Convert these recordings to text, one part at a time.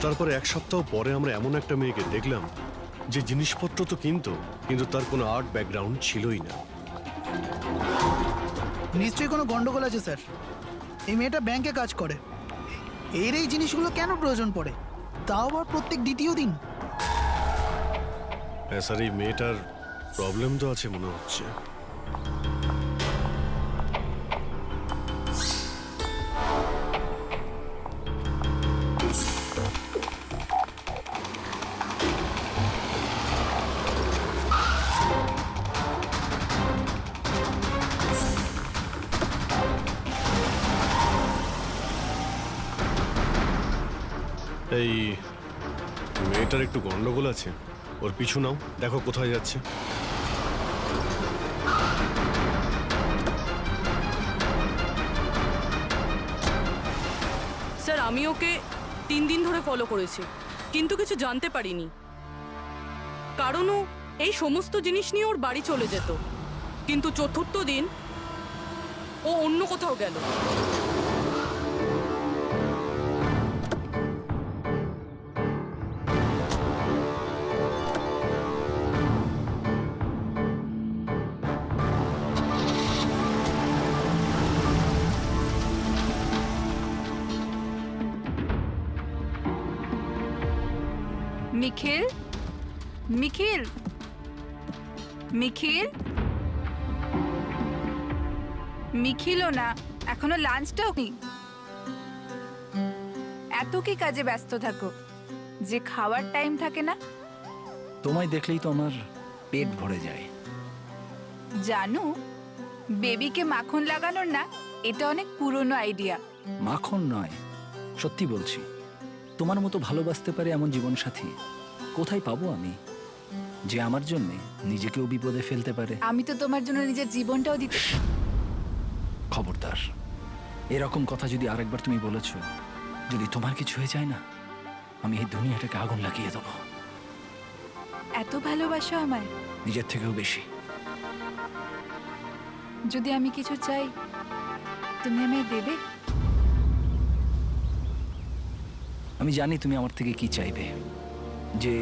তারপরে এক সপ্তাহ পরে আমরা এমন একটা মেয়েকে দেখলাম যে জিনিসপত্র তো কিনতো, কিন্তু তার কোনো আর্ট ব্যাকগ্রাউন্ড ছিলই না। নিশ্চয়ই কোনো গন্ডগোল আছে স্যার। এই মেয়েটা ব্যাংকে কাজ করে, এই জিনিসগুলো কেন প্রয়োজন পড়ে, তাও আবার প্রত্যেক দ্বিতীয় দিন? হ্যাঁ স্যার, এই মেয়েটার প্রবলেম তো আছে মনে হচ্ছে। এই মেয়েটার একটু গন্ডগোল আছে, ওর পিছু নাও, দেখো কোথায় যাচ্ছে। স্যার আমি ওকে 3 দিন ধরে ফলো করেছি, কিন্তু কিছু জানতে পারিনি। কারণ ও এই সমস্ত জিনিস নিয়ে ওর বাড়ি চলে যেত, কিন্তু চতুর্থ দিন ও অন্য কোথাও গেল। নিখিল, নিখিল, নিখিল, নিখিলও না, এখনো লাঞ্চটাও নেই। এত কি কাজে ব্যস্ত থাকো যে খাওয়ার টাইম থাকে না? তোমায় দেখলেই তো আমার পেট ভরে যায়। জানো, বেবিকে মাখন লাগানোর না, এটা অনেক পুরনো আইডিয়া। মাখন নয়, সত্যি বলছি, তোমার মতো ভালোবাসতে পারে এমন জীবনসাথী কোথায় পাবো আমি, যে আমার জন্য নিজেকেও বিপদে ফেলতে পারে। আমি তো তোমার জন্য নিজের জীবনটাও দিতে। খবরদার, এরকম কথা যদি আরেকবার তুমি বলেছ, যদি তোমার কিছু হয়ে যায় না, আমি এই দুনিয়াটাকে আগুন লাগিয়ে দেবো। এত ভালোবাসো আমায়? নিজের থেকেও বেশি। যদি আমি কিছু চাই, তুমি আমায় দেবে? আমি জানি তুমি আমার থেকে কি চাইবে, যে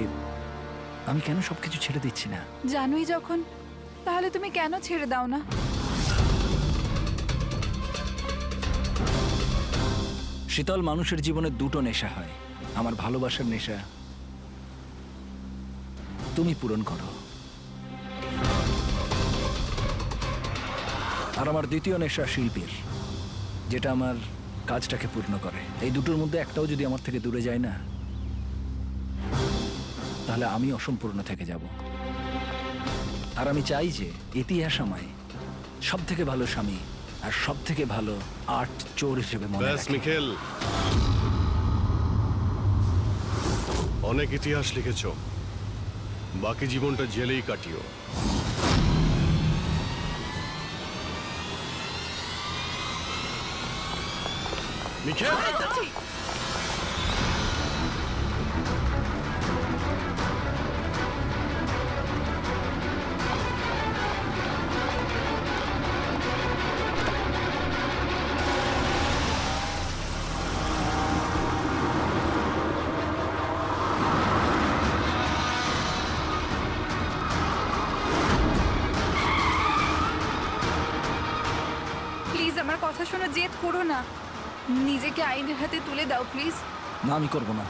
আমি কেন সবকিছু ছেড়ে দিচ্ছি না। জানোই যখন, তাহলে তুমি কেন ছেড়ে দাও না? শীতল, মানুষের জীবনে দুটো নেশা হয়, আমার ভালোবাসার নেশা তুমি পূরণ করো, আর আমার দ্বিতীয় নেশা শিল্পীর, যেটা আমার কাজটাকে পূর্ণ করে। এই দুটোর মধ্যে একটাও যদি আমার থেকে দূরে যায় না, তাহলে আমি অসম্পূর্ণ থেকে যাব। আর আমি চাই যে ইতিহাস আমায় সব থেকে ভালো স্বামী আর সব থেকে ভালো আর্ট চোর হিসেবে মনে ব্যাস রাখে। নিখিল, অনেক ইতিহাস লিখেছ, বাকি জীবনটা জেলেই কাটিও। নিখিল, প্লিজ আমার কথা শোনো, জেদ করো না, নিজেকে আইনের হাতে তুলে দাও প্লিজ। না, আমি করব না।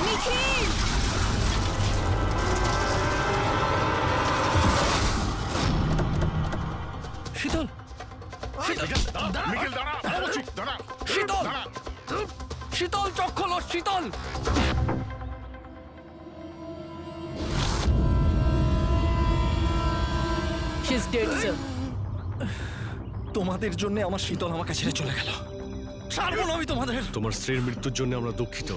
নিখিল! শীতল, নিখিল দাঁড়া, দাঁড়া, শীতল, শীতল, চোখ খোলো, শীতল। She is dead sir. তোমাদের জন্য আমার শীতল আমাকে ছেড়ে চলে গেল। ছাড়বো না আমি তোমাদের। তোমার স্ত্রীর মৃত্যুর জন্য আমরা দুঃখিত,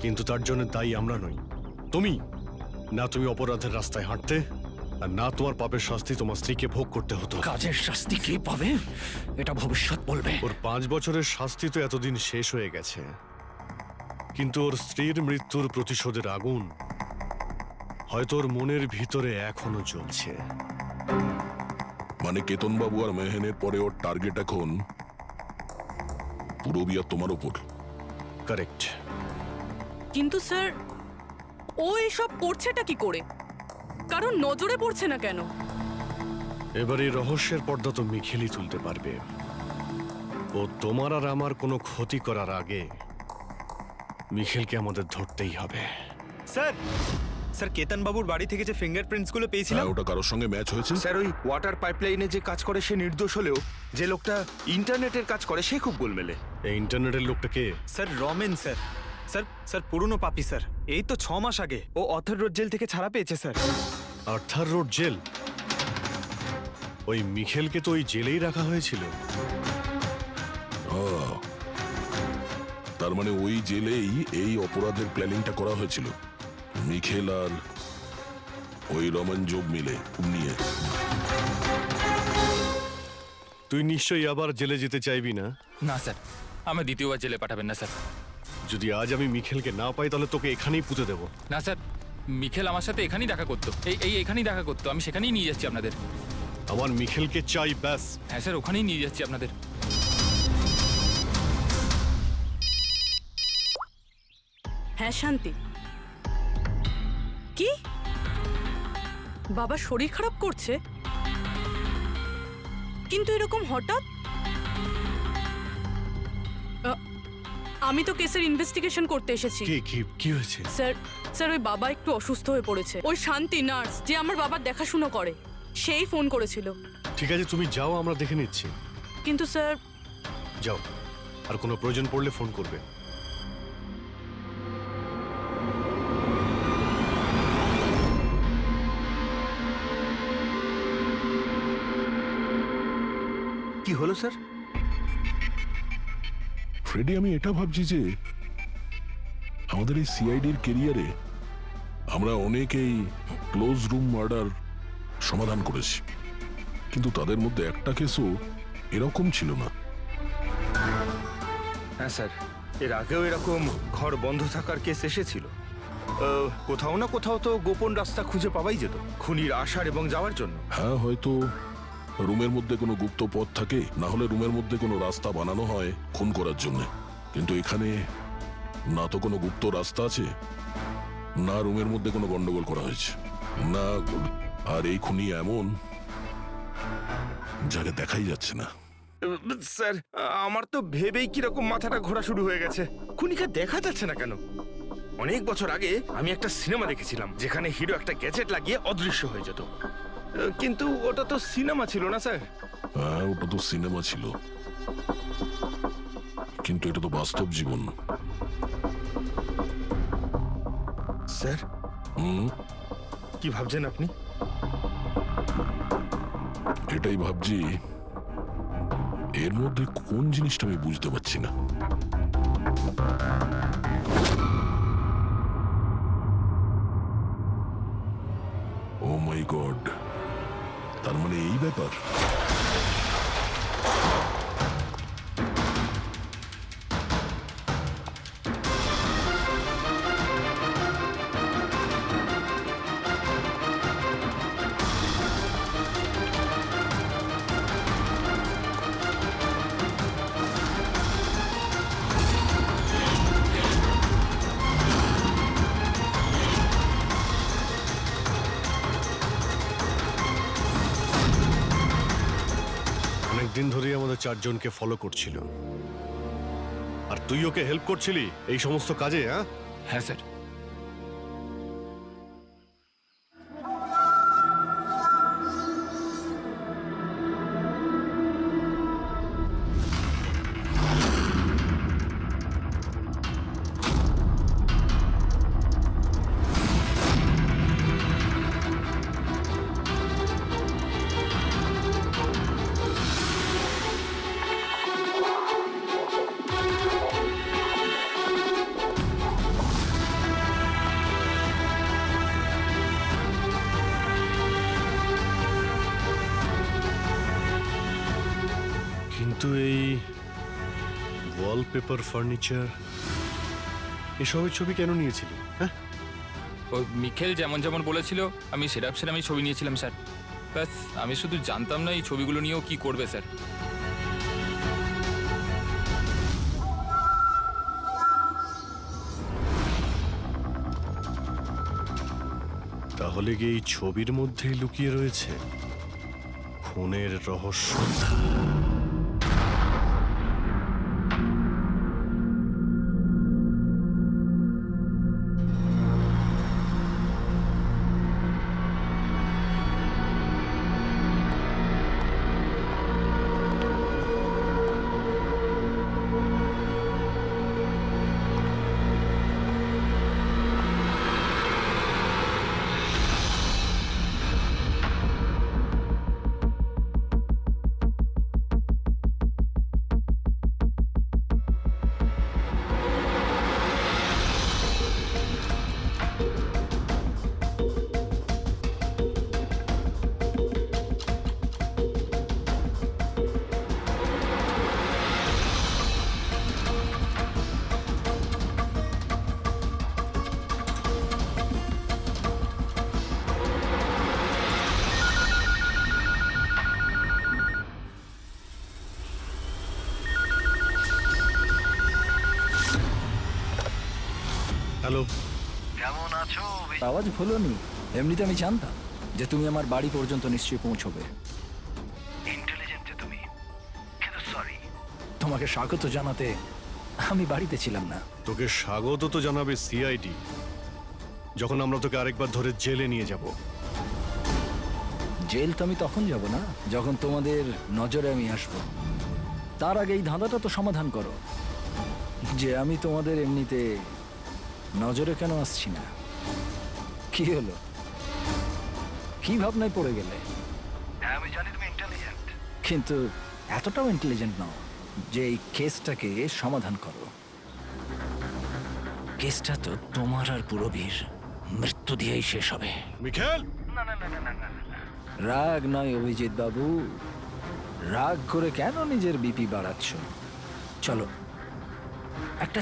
কিন্তু তার জন্য দায়ী আমরা নই, তুমি। না তুমি অপরাধের রাস্তায় হাঁটতে, আর না তোমার পাপের শাস্তি তোমার স্ত্রীকে ভোগ করতে হতো। কাজের শাস্তি কে পাবে এটা ভবিষ্যৎ বলবে। ওর 5 বছরের শাস্তি তো এতদিন শেষ হয়ে গেছে, কিন্তু ওর স্ত্রীর মৃত্যুর প্রতিশোধের আগুন হয়তো ওর মনের ভিতরে এখনো জ্বলছে। মানে কেতনবাবু আর মেহেনের পরে ওর টার্গেট এখন পুরবি আর তোমার ওপর। কারেক্ট। কিন্তু স্যার, ও এসব করছেটা কি করে? কারণ নজরে পড়ছে না কেন? এবার এই রহস্যের পর্দা তো মিখেলই তুলতে পারবে। ও তোমার আর আমার কোনো ক্ষতি করার আগে মিখেলকে আমাদের ধরতেই হবে। স্যার, স্যার কেতন বাবুর বাড়ি থেকে যে ফিঙ্গারপ্রিন্টসগুলো পেয়েছিলাম, হ্যাঁ, ওটা কারোর সঙ্গে ম্যাচ হয়েছে? স্যার ওই ওয়াটার পাইপলাইনে যে কাজ করে সে নির্দোষ হলেও যে লোকটা ইন্টারনেটের কাজ করে সে খুব গোলমেলে। এই ইন্টারনেটের লোকটা কে? Sir Ramen sir. Sir sir পুরনো পাপি স্যার। এই তো 6 মাস আগে ও অথর রোড জেল থেকে ছাড়া পেয়েছে স্যার। Arthur road jail? ওই মিখেলকে তো ওই জেলেই রাখা হয়েছিল। তার মানে ওই জেলেই এই অপরাধের প্ল্যানিংটা করা হয়েছিল, মিখেল আর ওই রমন যোগ মিলে নিয়ে। তুই নিশ্চয়ই আবার জেলে যেতে চাইবি না? না স্যার, আমার দ্বিতীয়বার জেলে পাঠাবেন না স্যার। যদি আজ আমি মিখেলকে না পাই তাহলে তোকে এখানেই পুঁতে দেবো। না স্যার, মিখেল আমার সাথে এখানেই দেখা করতো, এখানেই দেখা করতো। আমি সেখানেই নিয়ে যাচ্ছি আপনাদের। আমার মিখেলকে চাই, ব্যাস। হ্যাঁ স্যার, ওখানেই নিয়ে যাচ্ছি আপনাদের। হ্যাঁ শান্তি। কি? বাবা শরীর খারাপ করছে? কিন্তু এরকম হঠাৎ? আমি তো কেসের ইনভেস্টিগেশন করতে এসেছি। কি হয়েছে? স্যার ওই বাবা একটু অসুস্থ হয়ে পড়েছে। ওই শান্তি নার্স যে আমার বাবার দেখাশুনো করে, সেই ফোন করেছিল। ঠিক আছে, তুমি যাও, আমরা দেখে নিচ্ছি। কিন্তু স্যার। যাও, আর কোনো প্রয়োজন পড়লে ফোন করবে। কি হলো স্যার? ফ্রেডি, আমি এটা ভাবছি যে আমাদের এই সিআইডির কেরিয়ারে আমরা অনেকেই ক্লোজ রুম মার্ডার সমাধান করেছি, কিন্তু তাদের মধ্যে একটা কেসও এরকম ছিল না। হ্যাঁ স্যার, এর আগেও এরকম ঘর বন্ধ থাকার কেস এসেছিল। কোথাও না কোথাও তো গোপন রাস্তা খুঁজে পাওয়াই যেত খুনির আসার এবং যাওয়ার জন্য। হ্যাঁ, হয়তো রুমের মধ্যে কোনো গুপ্ত পথ থাকে, না হলে রুমের মধ্যে কোনো রাস্তা বানানো হয় খুন করার জন্য। কিন্তু এখানে না তো কোনো গুপ্ত রাস্তা আছে, না রুমের মধ্যে কোনো গন্ডগোল করা হয়েছে, না। আর এই খুনি এমন যাকে দেখাই যাচ্ছে না। স্যার, আমার তো ভেবেই কিরকম মাথাটা ঘোরা শুরু হয়ে গেছে। খুনিকে দেখা যাচ্ছে না কেন? অনেক বছর আগে আমি একটা সিনেমা দেখেছিলাম যেখানে হিরো একটা গ্যাজেট লাগিয়ে অদৃশ্য হয়ে যেত, কিন্তু ওটা তো সিনেমা ছিল না স্যার। হ্যাঁ, ওটা তো সিনেমা ছিল, কিন্তু এটা তো বাস্তব জীবন। স্যার, কি ভাবছেন আপনি? এটাই ভাবছি, এর মধ্যে কোন জিনিসটা আমি বুঝতে পারছি না। ও মাই গড, তার মানে এই ব্যাপার। দিন ধরেই আমাদের 4 জনকে ফলো করছিল, আর তুই ওকে হেল্প করছিলি এই সমস্ত কাজে? হ্যাঁ স্যার। কিন্তু এই ওয়ালপেপার, ফার্নিচার এসবের ছবি কেন নিয়েছিলি? হ্যাঁ, ও মিখেল যেমন যেমন বলেছিল আমি সেরকমই ছবি নিয়েছিলাম স্যার। ব্যাস, আমি শুধু জানতাম না এই ছবিগুলো নিয়েও কি করবে স্যার। তাহলে কি এই ছবির মধ্যেই লুকিয়ে রয়েছে খুনের রহস্য? হ্যালো, আওয়াজ হলো নি। এমনিতে আমি জানতাম যে তুমি আমার বাড়ি পর্যন্ত নিশ্চয়ই পৌঁছবে। তোমাকে স্বাগত জানাতে আমি বাড়িতে ছিলাম না। তোকে স্বাগত তো জানাবে সিআইডি, যখন আমরা তোকে আরেকবার ধরে জেলে নিয়ে যাব। জেল তো আমি তখন যাব না যখন তোমাদের নজরে আমি আসবো। তার আগে এই ধাঁধাটা তো সমাধান করো যে আমি তোমাদের এমনিতে নজরে কেন আসছি না। কি হলো, কি ভাবনায় পড়ে গেলে? আমি জানি তুমি ইন্টেলিজেন্ট, কিন্তু এতটাও ইন্টেলিজেন্ট নও যে এই কেসটাকে সমাধান করো। কেসটা তো তোমার আর পুরবীর মৃত্যু দিয়েই শেষ হবে। মিখেল, রাগ নয় অভিজিৎ বাবু, রাগ করে কেন নিজের বিপি বাড়াচ্ছ? চলো একটা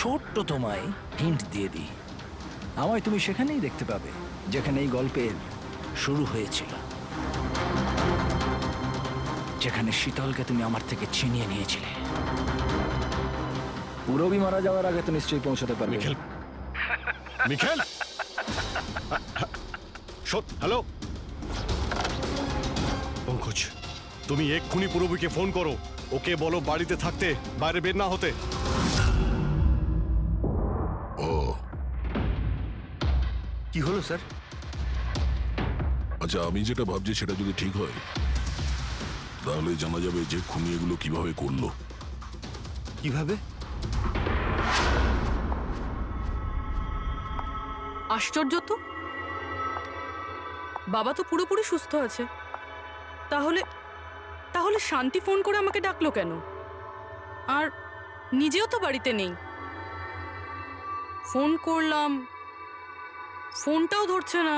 ছোট্ট তোমায় হিন্ট দিয়ে দিই। আমায় তুমি সেখানেই দেখতে পাবে যেখানে এই গল্পের শুরু হয়েছিল, যেখানে শীতলকে তুমি আমার থেকে ছিনিয়ে নিয়েছিলে। পুরবী মারা যাওয়ার আগে তো নিশ্চয়ই পৌঁছতে পারবে। মিখেল, মিখেল, হ্যালো পঙ্কজ, তুমি এক্ষুনি পুরবীকে ফোন করো। ওকে বলো বাড়িতে থাকতে, বাইরে বের না হতে। ও কি হলো স্যার? আচ্ছা, আমি যেটা ভাবছি সেটা যদি ঠিক হয় তাহলে জানা যাবে যে খুনি এগুলো কিভাবে করলো। কিভাবে? আশ্চর্য তো, বাবা তো পুরোপুরি সুস্থ আছে। তাহলে তাহলে শান্তি ফোন করে আমাকে ডাকলো কেন? আর নিজেও তো বাড়িতে নেই। ফোন করলাম, ফোনটাও ধরছে না।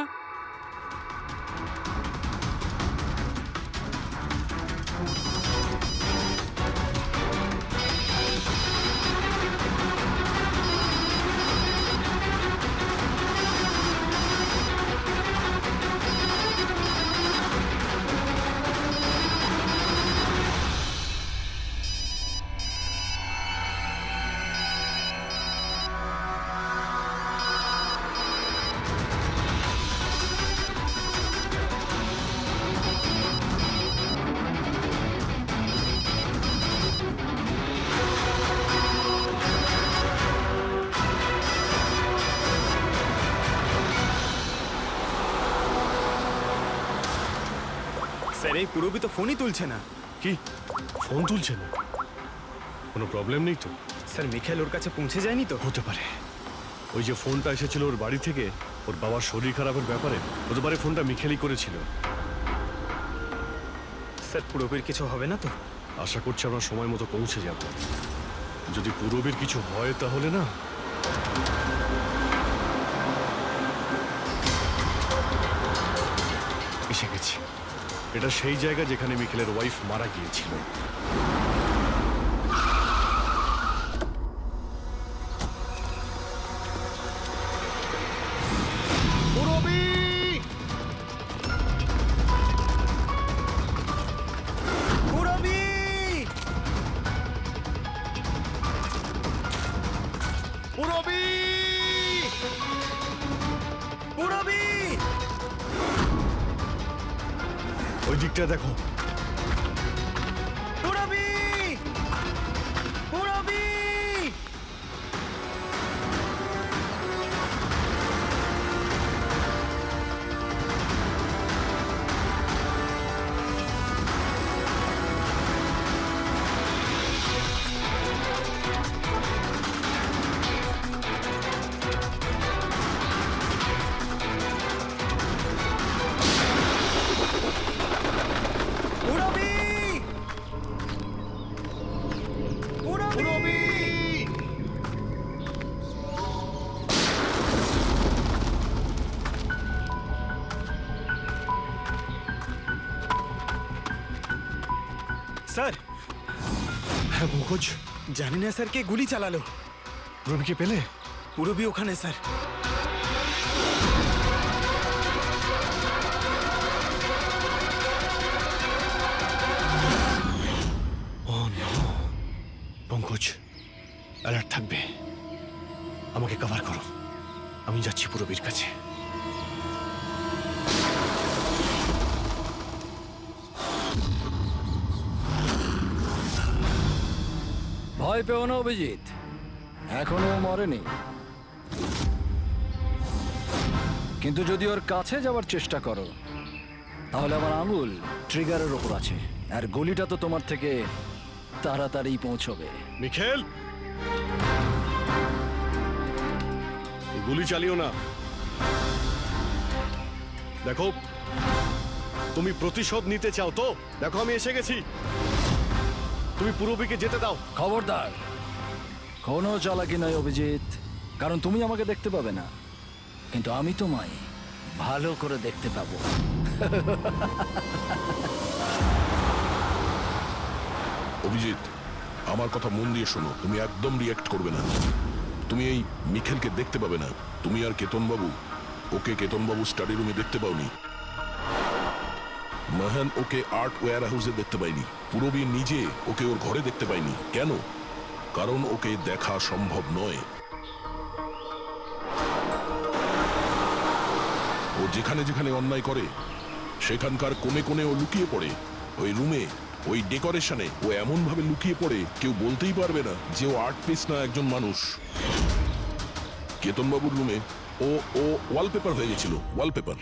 স্যার, এই পুরবী তো ফোনই তুলছে না। কি, ফোন তুলছে না? কোনো প্রবলেম নেই তো? স্যার, মিখেল ওর কাছে পৌঁছে যায়নি তো? হতে পারে ওই যে ফোনটা এসেছিল ওর বাড়ি থেকে ওর বাবার শরীর খারাপের ব্যাপারে, হতে পারে ফোনটা মিখেলই করেছিল। স্যার, পুরবীর কিছু হবে না তো? আশা করছি আমরা সময় মতো পৌঁছে যাব। যদি পুরবীর কিছু হয় তাহলে না, এসে গেছি। এটা সেই জায়গা যেখানে মিখেলের ওয়াইফ মারা গিয়েছিল। দিকটা দেখো। স্যার, হ্যাঁ পঙ্কজ, জানি না স্যার কে গুলি চালালো। রবিকে পেলে? পুরবি ওখানে sir. Oh no! Pankaj, alert থাকবে। আমাকে কভার করো, আমি যাচ্ছি পুরবীর কাছে। ভয় পেও না অভিজিৎ, এখনো ও মরেনি। কিন্তু যদি ওর কাছে যাওয়ার চেষ্টা করো তাহলে আমার আঙুল ট্রিগারের ওপর আছে, আর গুলিটা তো তোমার থেকে তাড়াতাড়ি পৌঁছবে। মিখেল, গুলি চালিও না। দেখো, তুমি প্রতিশোধ নিতে চাও তো? দেখো আমি এসে গেছি, তুমি পুরবীকে যেতে দাও। খবরদার, কোনো চালাকি নয় অভিজিৎ, কারণ তুমি আমাকে দেখতে পাবে না, কিন্তু আমি তোমায় ভালো করে দেখতে পাবো। অভিজিৎ, আমার কথা মন দিয়ে শোনো, তুমি একদম রিয়াক্ট করবে না। তুমি এই মিখেলকে দেখতে পাবে না। তুমি আর কেতনবাবু, ওকে কেতনবাবু স্টাডি রুমে দেখতে পাওনি। মাহান ওকে আর্ট ওয়্যার হাউসে দেখতে পাইনি। পুরবী নিজে ওকে ওর ঘরে দেখতে পাইনি। কেন? কারণ ওকে দেখা সম্ভব নয়। ও যেখানে যেখানে অন্যায় করে সেখানকার কোণে কোণে ও লুকিয়ে পড়ে। ওই রুমে, ওই ডেকোরেশনে ও এমন ভাবে লুকিয়ে পড়ে কেউ বলতেই পারবে না যে ও আর্ট পিস না একজন মানুষ। কেতনবাবুর রুমে ও ও ওয়ালপেপার হয়ে গেছিল, ওয়ালপেপার।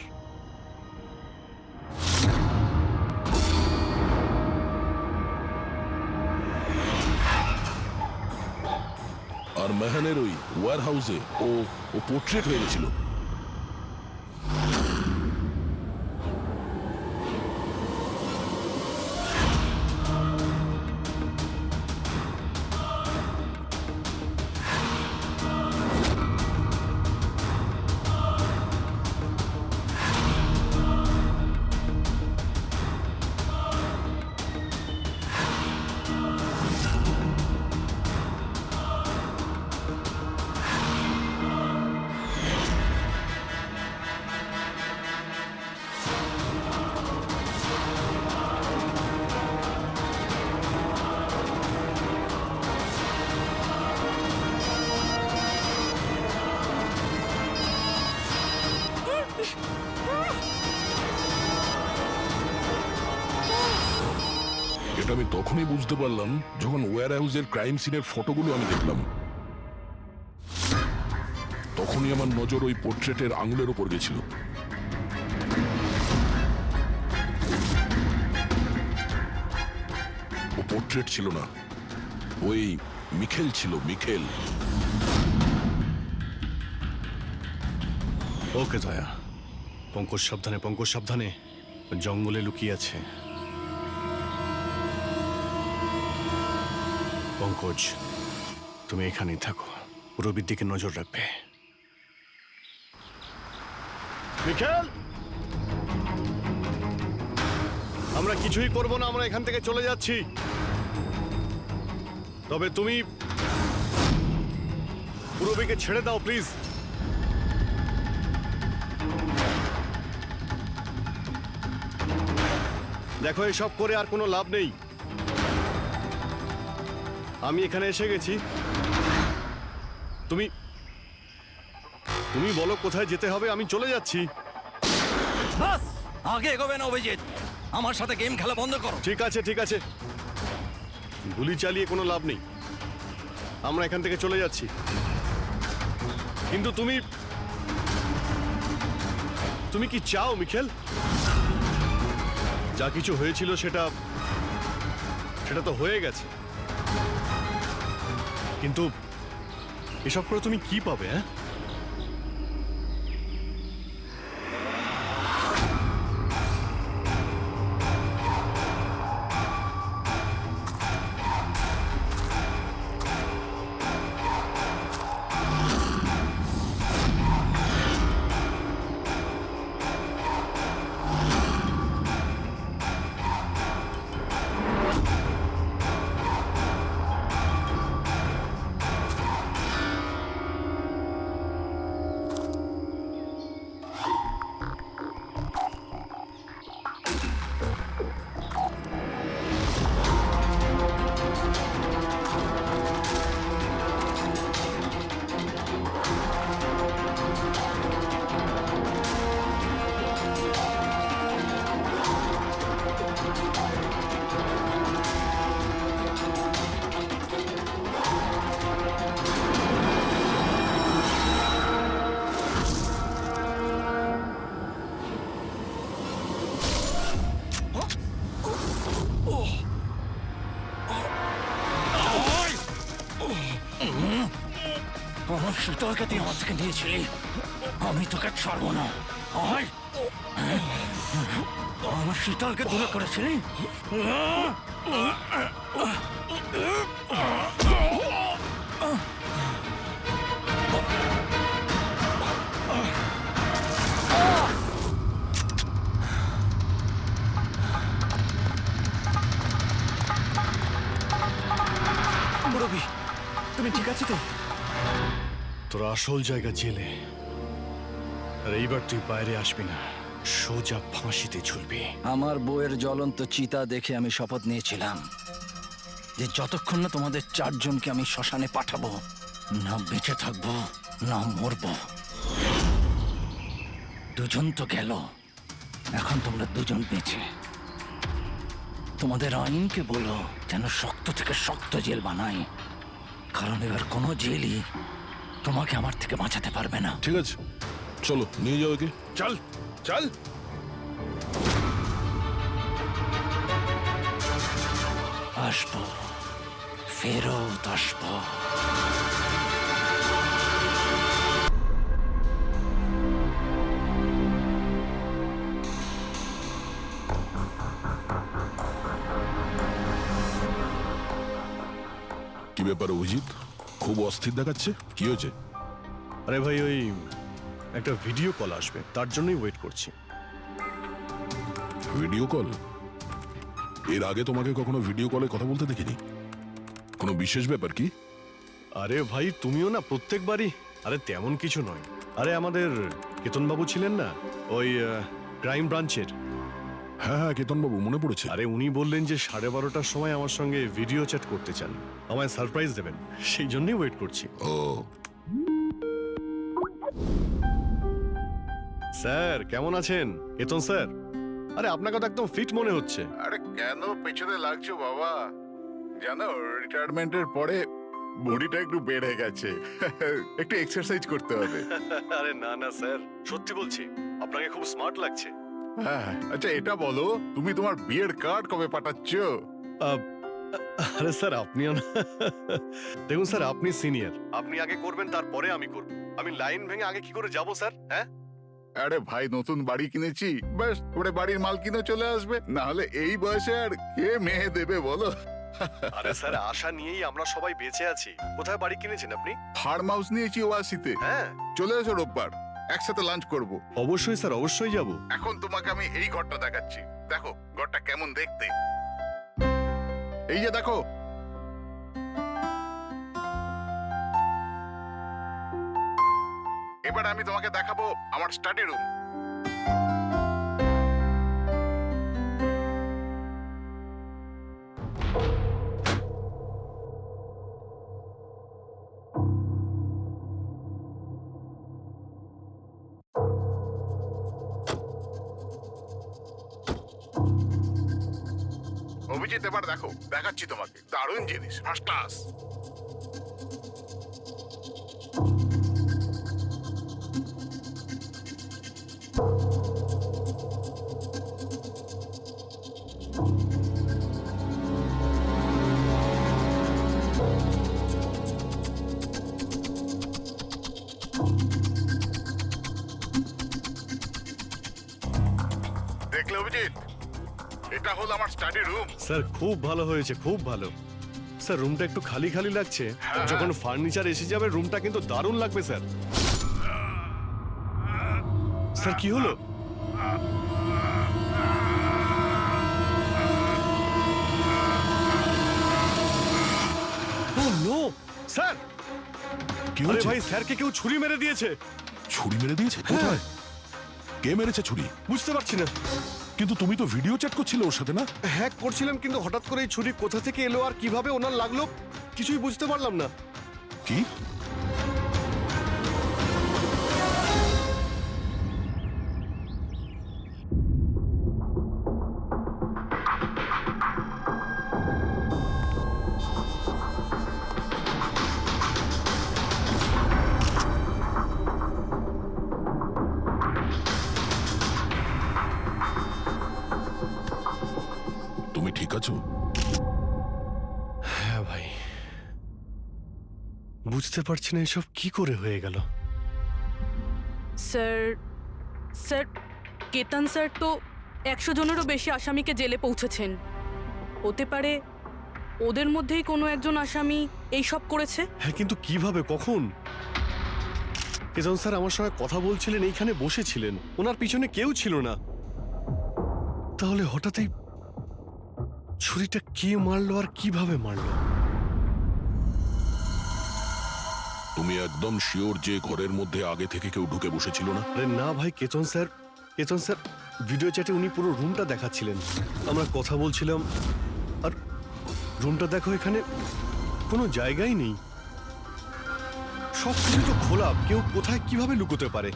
আর মেহানের ওই ওয়্যার হাউসে ও ও পোর্ট্রেট হয়ে গেছিল। এটা আমি তখনই বুঝতে পারলাম যখন ওয়্যার হাউসের ক্রাইম সিনের ফটোগুলো আমি দেখলাম। তখনই আমার নজর ওই পোর্ট্রেটের আঙুলের উপর গেছিল। ও পোর্ট্রেট ছিল না, ওই মিখেল ছিল, মিখেল। ওকে দয়া, পঙ্কজ সাবধানে, পঙ্কজ সাবধানে, জঙ্গলে লুকিয়ে আছে। পঙ্কজ, তুমি এখানেই থাকো, রবির দিকে নজর রাখবে। মিখেল, আমরা কিছুই করব না, আমরা এখান থেকে চলে যাচ্ছি। তবে তুমি রবিকে ছেড়ে দাও প্লিজ। দেখো, এসব করে আর কোনো লাভ নেই। আমি এখানে এসে গেছি, তুমি তুমি বলো কোথায় যেতে হবে, আমি চলে যাচ্ছি। বাস, আগে এগোবে না অভিজিৎ, আমার সাথে গেম খেলা বন্ধ করো। ঠিক আছে ঠিক আছে, গুলি চালিয়ে কোনো লাভ নেই, আমরা এখান থেকে চলে যাচ্ছি। কিন্তু তুমি তুমি কি চাও মিখেল? যা কিছু হয়েছিল সেটা সেটা তো হয়ে গেছে, কিন্তু এসব করে তুমি কি পাবে? হ্যাঁ, আমার শীতলকে তুই আমার থেকে নিয়েছিলি, আমি তোকে ছাড়বো না। আয়, আমার শীতলকে দূরে করেছিলি। মুরব্বি, তুমি ঠিক আছে তো? তোর আসল জায়গা জেলে, আর এইবার তুই বাইরে আসবি না, সোজা ফাঁসিতে ঝুলবি। আমার বউয়ের জ্বলন্ত চিতা দেখে আমি শপথ নিয়েছিলাম যে যতক্ষণ না তোমাদের চারজনকে আমি শ্মশানে পাঠাবো, না বেঁচে থাকবো না মরবো। দুজন তো গেল, এখন তোমরা দুজন বেঁচে। তোমাদের আইনকে বলো যেন শক্ত থেকে শক্ত জেল বানায়, কারণ এবার কোনো জেলই তোমাকে আমার থেকে বাঁচাতে পারবে না। ঠিক আছে, চলো নিয়ে যাও একে। চল চল। আসবো, ফেরত আসবো। কি ব্যাপার অভিজিৎ, খুব অস্থির দেখাচ্ছে, কি হয়েছে? আরে ভাই, ওই একটা ভিডিও কল আসবে, তার জন্যই ওয়েট করছি। Video call? এর আগে তোমাকে কখনো ভিডিও কলে কথা বলতে দেখিনি। কোনো বিশেষ ব্যাপার কি? আরে ভাই, তুমিও না প্রত্যেকবারই। আরে তেমন কিছু নয়। আরে আমাদের কেতনবাবু ছিলেন না, ওই ক্রাইম ব্রাঞ্চের। হ্যাঁ হ্যাঁ, কেতনবাবু, মনে পড়েছে। আরে উনি বললেন যে 12:30টার সময় আমার সঙ্গে ভিডিও চ্যাট করতে চান, আমায় সারপ্রাইজ দেবেন, সেই জন্যই ওয়েট করছি। ও, স্যার কেমন আছেন? কেতন স্যার, আরে আপনাকে তো একদম ফিট মনে হচ্ছে। আরে কেন পেছনে লাগছো বাবা? জানো, রিটায়ারমেন্টের পরে বডিটা একটু বেড়ে গেছে। একটু এক্সারসাইজ করতে হবে। আরে না না স্যার, সত্যি বলছি, আপনাকে খুব স্মার্ট লাগছে। হ্যাঁ, আচ্ছা এটা বলো, তুমি তোমার বিয়ের কার্ড কবে পাঠাচ্ছ? আহ, আরে স্যার আপনিও না, দেখুন স্যার, আপনি সিনিয়র, আপনি আগে করবেন, তারপরে আমি করব। আমি লাইন ভেঙে আগে কি করে যাব স্যার? হ্যাঁ, আরে ভাই, নতুন বাড়ি কিনেছি, ব্যাস ওরে বাড়ির মাল কিনে চলে আসবে। না হলে এই বয়সে আর কে মেয়ে দেবে বলো? আরে স্যার, আশা নিয়েই আমরা সবাই বেঁচে আছি। কোথায় বাড়ি কিনেছেন আপনি? ফার্ম হাউস নিয়েছি ওয়াসিতে। হ্যাঁ, চলে এসো রোববার, একসাথে লাঞ্চ করব। অবশ্যই স্যার, অবশ্যই যাব। এখন তোমাকে আমি এই ঘরটা দেখাচ্ছি, দেখো ঘরটা কেমন দেখতে। এই যে দেখো, এবার আমি তোমাকে দেখাবো আমার স্টাডি রুম। অভিজিৎ এবার দেখো, দেখাচ্ছি তোমাকে দারুণ জিনিস, ফার্স্ট ক্লাস। দেখলে অভিজিৎ, এটা হলো আমার স্টাডি রুম। স্যার খুব ভালো হয়েছে, খুব ভালো। স্যার রুমটা একটু খালি খালি লাগছে, যখন ফার্নিচার এসে যাবে রুমটা কিন্তু দারুণ লাগবে স্যার। স্যার কি হলো? ও নো স্যার, কি আরে হয়েছে? ভাই স্যারকে কেউ ছুরি মেরে দিয়েছে। ছুরি মেরে দিয়েছে? কোথায়? কে মেরেছে ছুরি? বুঝতে পারছি না। কিন্তু তুমি তো ভিডিও চ্যাট করছিলে ওর সাথে না? হ্যাক করছিলাম, কিন্তু হঠাৎ করে এই ছুরি কোথা থেকে এলো আর কিভাবে ওনার লাগলো কিছুই বুঝতে পারলাম না। কি? তুমি ঠিক আছো? হ্যাঁ ভাই, বুঝতে পারছি না এসব কি করে হয়ে গেল। স্যার স্যার কেতন স্যার তো 100 জনেরও বেশি আসামিকে জেলে পৌঁছেছেন। হতে পারে ওদের মধ্যেই কোনো একজন আসামি এই সব করেছে। হ্যাঁ কিন্তু কিভাবে, কখন? কেতন স্যার আমার সঙ্গে কথা বলছিলেন, এইখানে বসেছিলেন, ওনার পিছনে কেউ ছিল না। তাহলে হঠাৎই ছুরিটা কে মারলো আর কিভাবে মারলো? তুমি একদম শিওর যে ঘরের মধ্যে আগে থেকে কেউ ঢুকে বসেছিল না? আরে না ভাই, কেতন স্যার ভিডিও চ্যাটে উনি পুরো রুমটা দেখাচ্ছিলেন, আমরা কথা বলছিলাম। আর রুমটা দেখো, এখানে কোনো জায়গাই নেই, সব কিছু তো খোলা, কেউ কোথায় কিভাবে লুকোতে পারে?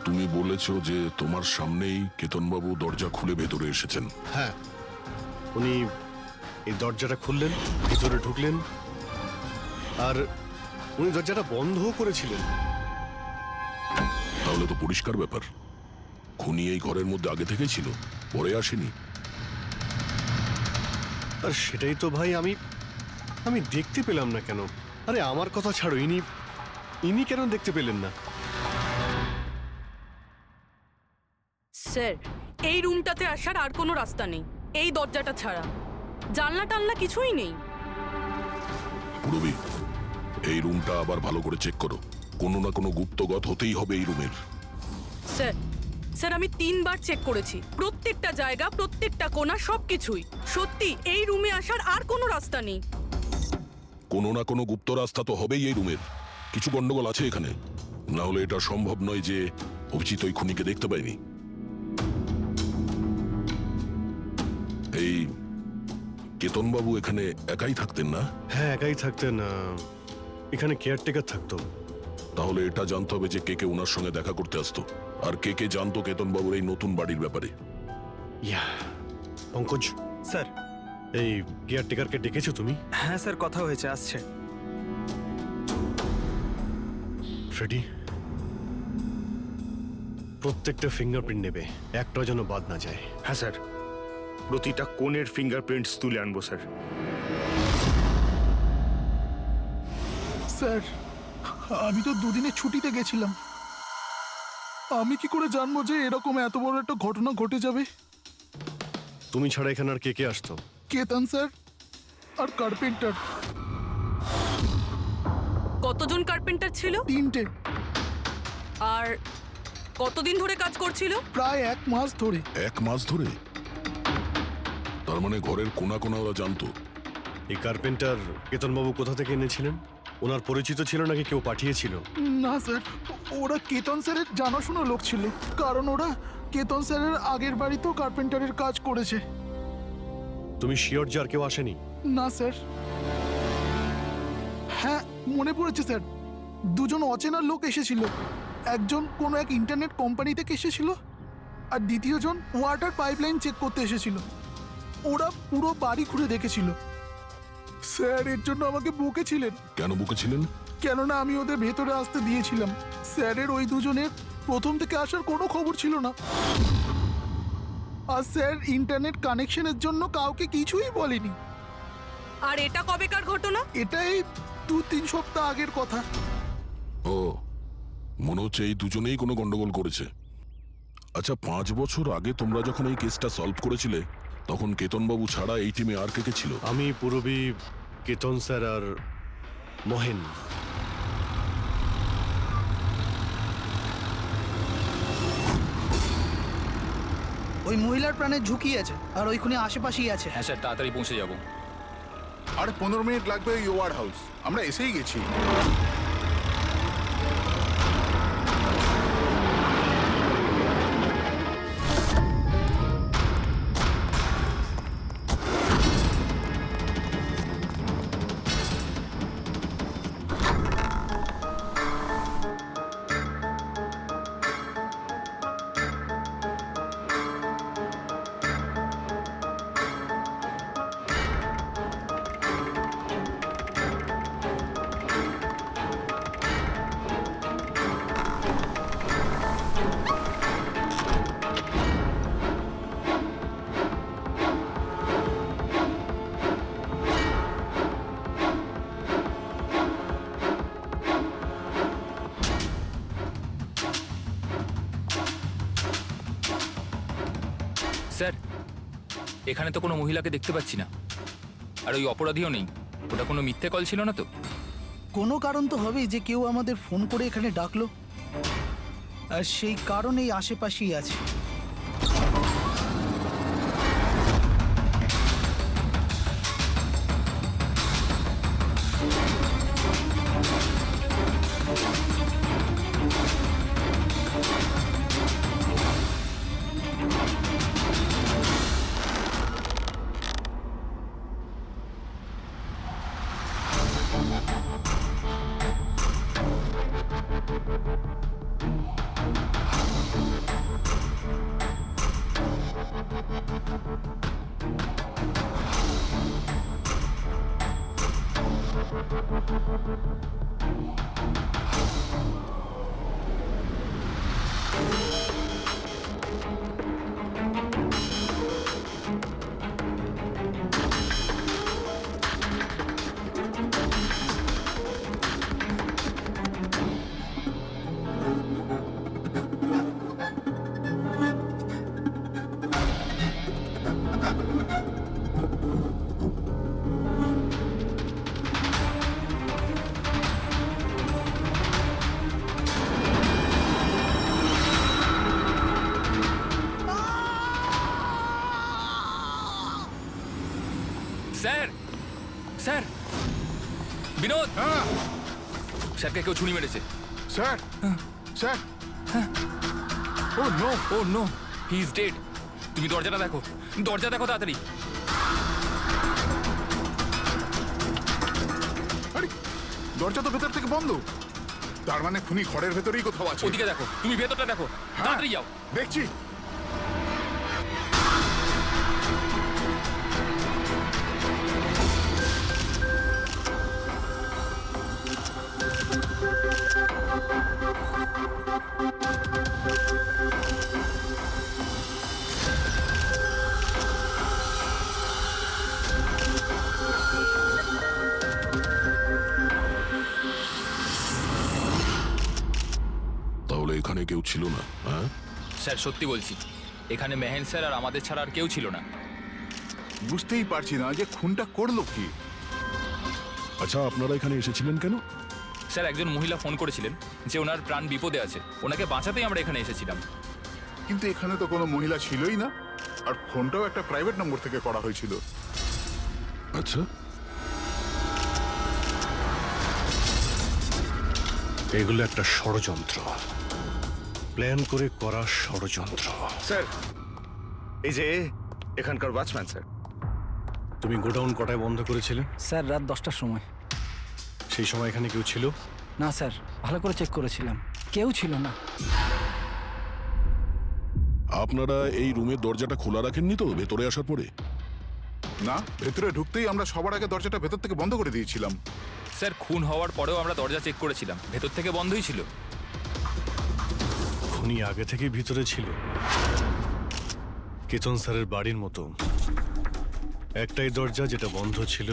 তুমি বলেছো যে তোমার সামনেই কেতনবাবু দরজা খুলে ভেতরে এসেছেন। হ্যাঁ, উনি এই দরজাটা খুললেন, ভিতরে ঢুকলেন, আর উনি দরজাটা বন্ধও করেছিলেন। তাহলে তো পরিষ্কার ব্যাপার, খুনি এই ঘরের মধ্যে আগে থেকেই ছিল, পরে আসেনি। আর সেটাই তো ভাই আমি দেখতে পেলাম না কেন। আরে আমার কথা ছাড়ো, ইনি কেন দেখতে পেলেন না? স্যার এই রুমটাতে আসার আর কোনো রাস্তা নেই, এই দরজাটা ছাড়া। জানলা টানলা কিছুই নেই। পুরবি, এই রুমটা আবার ভালো করে চেক করো, কোনো না কোনো গুপ্তগত হতেই হবে এই রুমের। স্যার স্যার আমি 3 বার চেক করেছি, প্রত্যেকটা জায়গা, প্রত্যেকটা কোণা, সবকিছুই। সত্যি এই রুমে আসার আর কোনো রাস্তা নেই। কোনো না কোনো গুপ্ত রাস্তা তো হবেই এই রুমের। কিছু গন্ডগোল আছে এখানে, না হলে এটা সম্ভব নয় যে অভিজিৎ ওই খুনিকে দেখতে পায়নি। এই কেতনবাবু এখানে একাই থাকতেন না? হ্যাঁ একাই থাকতেন, এখানে কেয়ারটেকার থাকতো। তাহলে এটা জানতে হবে যে কে কে ওনার সঙ্গে দেখা করতে আসতো, আর কে কে জানতো কেতনবাবুর এই নতুন বাড়ির ব্যাপারে। ইয়া পঙ্কজ, স্যার। এই কেয়ারটেকারকে ডেকেছো তুমি? হ্যাঁ স্যার, কথা হয়েছে, আসছে। ফ্রেডি, প্রত্যেকটা ফিঙ্গারপ্রিন্ট নেবে, একটা যেন বাদ না যায়। হ্যাঁ স্যার, প্রতিটা কোণের ফিঙ্গারপ্রিন্টস তুলে আনবো স্যার। স্যার আমি তো দুদিনের ছুটিতে গেছিলাম, আমি কি করে জানবো যে এরকম এত বড় একটা ঘটনা ঘটে যাবে? তুমি ছাড়া এখানে আর কে কে আসতো? কেতন স্যার আর কার্পেন্টার। কতজন কার্পেন্টার ছিল? 3টে। আর কতদিন ধরে কাজ করছিল? প্রায় 1 মাস ধরে। 1 মাস ধরে? তার মানে ঘরের কোনা কোনা ওরা জানতো। এই কার্পেন্টার কেতনবাবু কোথা থেকে এনেছিলেন? ওনার পরিচিত ছিল নাকি কেউ পাঠিয়েছিল? না স্যার, ওরা কেতন স্যারের জানাশোনা লোক ছিল, কারণ ওরা কেতন স্যারের আগের বাড়িতেও কার্পেন্টারের কাজ করেছে। তুমি শিওর যে আর কেউ আসেনি? না স্যার। হ্যাঁ মনে পড়েছে স্যার, 2 জন অচেনা লোক এসেছিল। একজন কোনো এক ইন্টারনেট কোম্পানি থেকে এসেছিল, আর দ্বিতীয়জন ওয়াটার পাইপলাইন চেক করতে এসেছিল। ওরা পুরো বাড়ি ঘুরে দেখেছিল। স্যার এর জন্য আমাকে বকেছিলেন, কেন বকেছিলেন? কেননা আমি ওদের ভেতরে আসতে দিয়েছিলাম। স্যারের ওই দুজনের প্রথম থেকে আসার কোনো খবর ছিল না। আর স্যার ইন্টারনেট কানেকশনের জন্য কাউকে কিছুই বলেনি। আর এটা কবেকার ঘটনা? এটাই 2-3 সপ্তাহ আগের কথা। ও, মনে হচ্ছে এই দুজনেই কোনো গন্ডগোল করেছে। আচ্ছা, 5 বছর আগে তোমরা যখন এই কেসটা সলভ করেছিলে তখন কেতনবাবু ছাড়া এই টিমে আর কে কে ছিল? আমি পুরবী, কেতন স্যার আর মহেন। ওই মহিলার প্রাণের ঝুঁকি আছে, আর ওইখানে আশেপাশেই আছে। হ্যাঁ স্যার, তাড়াতাড়ি পৌঁছে যাব। আর 15 মিনিট লাগবে ওই ওয়ার হাউস, আমরা এসেই গেছি। স্যার, এখানে তো কোনো মহিলাকে দেখতে পাচ্ছি না, আর ওই অপরাধীও নেই। ওটা কোনো মিথ্যে কল ছিল না তো? কোনো কারণ তো হবেই যে কেউ আমাদের ফোন করে এখানে ডাকলো, আর সেই কারণেই আশেপাশেই আছে। স্যার, স্যার, বিনোদ, স্যারকে কেউ ছুরি মেরেছে। Sir, sir, oh no, oh no, he is dead. তুমি দরজাটা দেখো, দরজা দেখো তাড়াতাড়ি। আরে দরজা তো ভেতর থেকে বন্ধ, তার মানে খুনি ঘরের ভেতরেই কোথাও আছে। ওদিকে দেখো, তুমি ভেতরটা দেখো, তাড়াতাড়ি যাও। দেখছি। তাহলে এখানে কেউ ছিল না? হ্যাঁ স্যার, সত্যি বলছি, এখানে মেহেন স্যার আর আমাদের ছাড়া আর কেউ ছিল না। বুঝতেই পারছি না যে খুনটা করলো কি। আচ্ছা, আপনারা এখানে এসেছিলেন কেন? স্যার, একজন মহিলা ফোন করেছিলেন যে ওনার প্রাণ বিপদে আছে, ওনাকে বাঁচাতেই আমরা এখানে এসেছিলাম। কিন্তু এখানে তো কোনো মহিলা ছিলই না, আর ফোনটাও একটা প্রাইভেট নম্বর থেকে করা হয়েছিল। আচ্ছা, এগুলো একটা ষড়যন্ত্র, প্ল্যান করে করা ষড়যন্ত্র। স্যার, এই যে এখানকার ওয়াচম্যান স্যার। তুমি গোডাউন কটায় বন্ধ করেছিলে? স্যার রাত 10টার সময়। সেই সময় এখানে কেউ ছিল? না স্যার, ভালো করে চেক করেছিলাম, কেউ ছিল না। আপনারা এই রুমের দরজাটা খোলা রাখেননি তো ভেতরে আসার পরে? না, ভেতরে ঢুকতেই আমরা সবার আগে দরজাটা ভেতর থেকে বন্ধ করে দিয়েছিলাম। স্যার খুন হওয়ার পরেও আমরা দরজা চেক করেছিলাম, ভেতর থেকে বন্ধই ছিল। খুনি আগে থেকেই ভিতরে ছিল, কেতন স্যারের বাড়ির মতো। একটাই দরজা যেটা বন্ধ ছিল,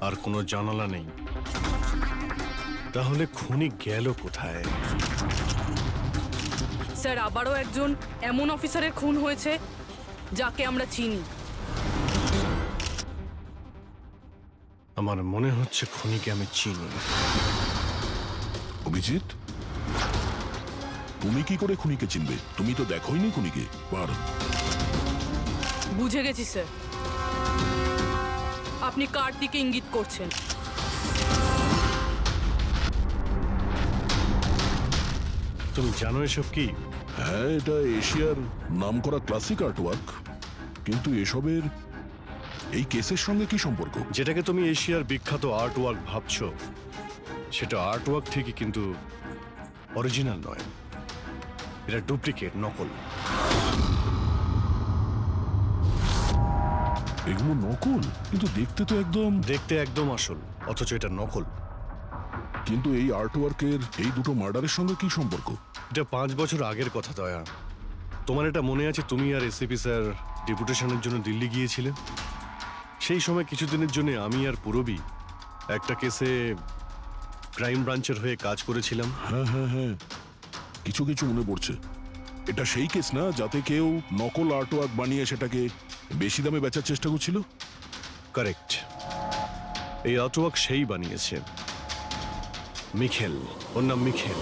আর কোনো জানালা নেই। তাহলে খুনি গেল কোথায়? স্যার আবারও একজন এমন অফিসারের খুন হয়েছে যাকে আমরা চিনি। আমার মনে হচ্ছে খুনিকে আমি চিনি। অভিজিৎ, তুমি কি করে খুনিকে চিনবে? তুমি তো দেখোইনি খুনিকে। পার বুঝে গেছি স্যার, আপনি কার দিকে ইঙ্গিত করছেন। তুমি জানো এসব কি? হ্যাঁ, এটা এশিয়ার নামকরা ক্লাসিক আর্টওয়ার্ক, কিন্তু এসবের এই কেসের সঙ্গে কি সম্পর্ক? যেটাকে তুমি এশিয়ার বিখ্যাত আর্ট ওয়ার্ক ভাবছো, সেটা আর্ট ওয়ার্ক ঠিকই, কিন্তু অরিজিনাল নয়। এটা ডুপ্লিকেট, নকল। এগুলো নকল, কিন্তু দেখতে তো একদম। দেখতে একদম আসল, অথচ এটা নকল। কিন্তু এই আর্টওয়ার্কের এই দুটো মার্ডারের সঙ্গে কি সম্পর্ক? এটা 5 বছর আগের কথা দয়া। তোমার এটা মনে আছে, তুমি আর এসিপি স্যার ডেপুটেশনের জন্য দিল্লি গিয়েছিলে? সেই সময় কিছুদিনের জন্য আমি আর পুরবী একটা কেসে ক্রাইম ব্রাঞ্চের হয়ে কাজ করেছিলাম। হ্যাঁ হ্যাঁ হ্যাঁ, কিছু কিছু মনে পড়ছে। এটা সেই কেস না যাতে কেউ নকল আর্টওয়ার্ক বানিয়ে সেটাকে বেশি দামে বেচার চেষ্টা করছিল? কারেক্ট। এই আর্টওয়ার্ক সেই বানিয়েছে, মিখেল। ওর নাম মিখেল।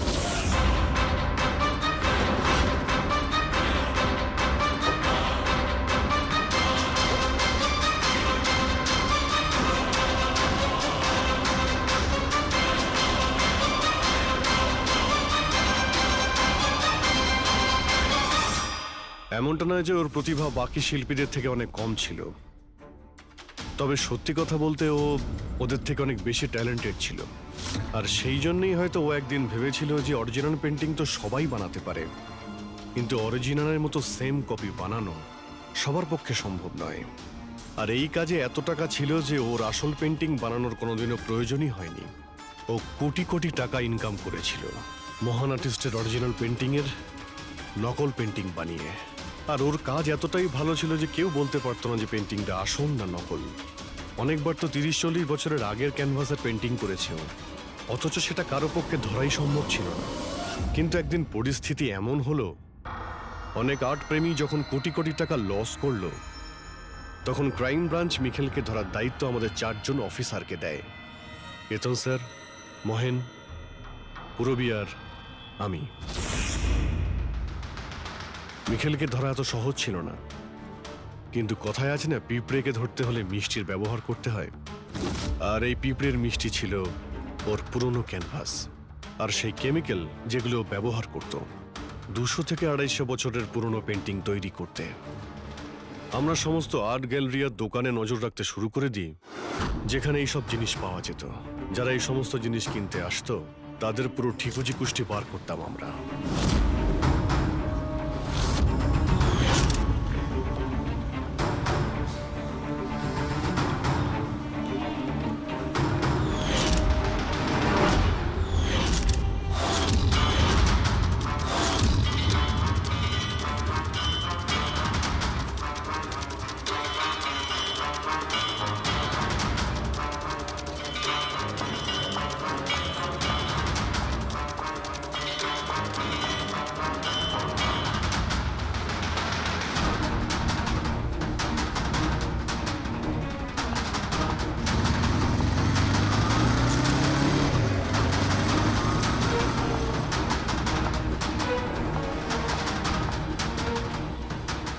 এমনটা নয় যে ওর প্রতিভা বাকি শিল্পীদের থেকে অনেক কম ছিল, তবে সত্যি কথা বলতে ও ওদের থেকে অনেক বেশি ট্যালেন্টেড ছিল। আর সেই জন্যই হয়তো ও একদিন ভেবেছিল যে অরিজিনাল পেন্টিং তো সবাই বানাতে পারে, কিন্তু অরিজিনালের মতো সেম কপি বানানো সবার পক্ষে সম্ভব নয়। আর এই কাজে এত টাকা ছিল যে ওর আসল পেন্টিং বানানোর কোনোদিনও প্রয়োজনই হয়নি। ও কোটি কোটি টাকা ইনকাম করেছিল মহান আর্টিস্টের অরিজিনাল পেন্টিংয়ের নকল পেন্টিং বানিয়ে। আর ওর কাজ এতটাই ভালো ছিল যে কেউ বলতে পারতো না যে পেন্টিংটা আসল না নকল। অনেকবার তো 30-40 বছরের আগের ক্যানভাসের পেন্টিং করেছে ও, অথচ সেটা কারো পক্ষে ধরাই সম্ভব ছিল না। কিন্তু একদিন পরিস্থিতি এমন হলো, অনেক আর্ট প্রেমী যখন কোটি কোটি টাকা লস করলো, তখন ক্রাইম ব্রাঞ্চ মিখেলকে ধরার দায়িত্ব আমাদের 4 জন অফিসারকে দেয়। কেতন স্যার, মহেন, পুরবী আর আমি। মিখেলকে ধরা এত সহজ ছিল না, কিন্তু কথায় আছে না, পিঁপড়েকে ধরতে হলে মিষ্টির ব্যবহার করতে হয়। আর এই পিঁপড়ের মিষ্টি ছিল ওর পুরনো ক্যানভাস আর সেই কেমিক্যাল যেগুলো ও ব্যবহার করত 200 থেকে 250 বছরের পুরনো পেন্টিং তৈরি করতে। আমরা সমস্ত আর্ট গ্যালারি আর দোকানে নজর রাখতে শুরু করে দিই যেখানে এইসব জিনিস পাওয়া যেত। যারা এই সমস্ত জিনিস কিনতে আসতো তাদের পুরো ঠিকুজি কুষ্টি বার করতাম আমরা।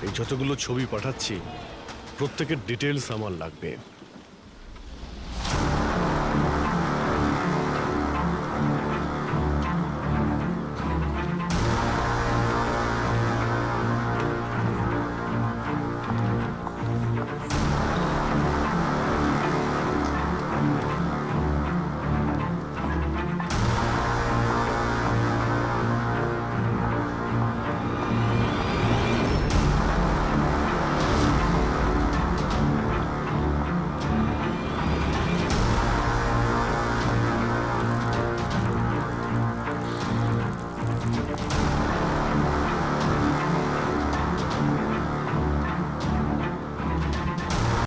এই যতগুলো ছবি পাঠাচ্ছি প্রত্যেকের ডিটেলস আমার লাগবে।